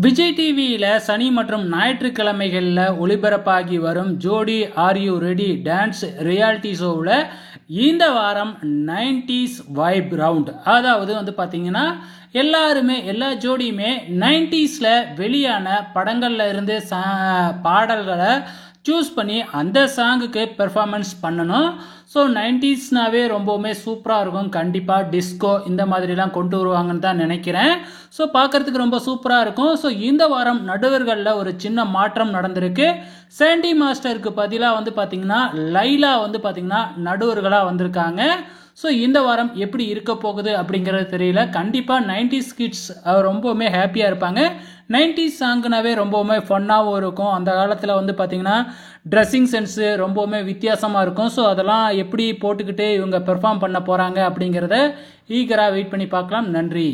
விஜய் டிவியில் சனி மற்றும் ஞாயிற்றுக்கிழமைகளில் ஒளிபரப்பாகி வரும் ஜோடி are you ready dance reality ஷோவில் இந்த வாரம் 90s வைப் ரவுண்ட், அதாவது பார்த்தீங்கன்னா எல்லாருமே எல்லா ஜோடியுமே 90ஸ்ல வெளியான படங்கள்ல இருந்து பாடல்களை சூஸ் பண்ணி அந்த சாங்குக்கு பெர்ஃபார்மன்ஸ் பண்ணணும். ஸோ 90ஸ்னாவே ரொம்பவுமே சூப்பராக இருக்கும். கண்டிப்பாக டிஸ்கோ இந்த மாதிரிலாம் கொண்டு வருவாங்கன்னு தான் நினைக்கிறேன். ஸோ பார்க்குறதுக்கு ரொம்ப சூப்பராக இருக்கும். ஸோ இந்த வாரம் நடுவர்களில் ஒரு சின்ன மாற்றம் நடந்திருக்கு. சாண்டி மாஸ்டருக்கு பதிலாக பார்த்தீங்கன்னா லைலா பார்த்தீங்கன்னா நடுவர்களாக வந்திருக்காங்க. ஸோ இந்த வாரம் எப்படி இருக்க போகுது அப்படிங்கிறது தெரியல. கண்டிப்பாக 90s கிட்ஸ் ரொம்பவுமே ஹாப்பியாக இருப்பாங்க. 90s சாங்குனாவே ரொம்பவுமே ஃபன்னாகவும் இருக்கும். அந்த காலத்தில் பார்த்தீங்கன்னா ட்ரெஸ்ஸிங் சென்ஸு ரொம்பவுமே வித்தியாசமாக இருக்கும். ஸோ அதெல்லாம் எப்படி போட்டுக்கிட்டு இவங்க பெர்ஃபார்ம் பண்ண போகிறாங்க அப்படிங்கிறத ஈகராக வெயிட் பண்ணி பார்க்கலாம். நன்றி.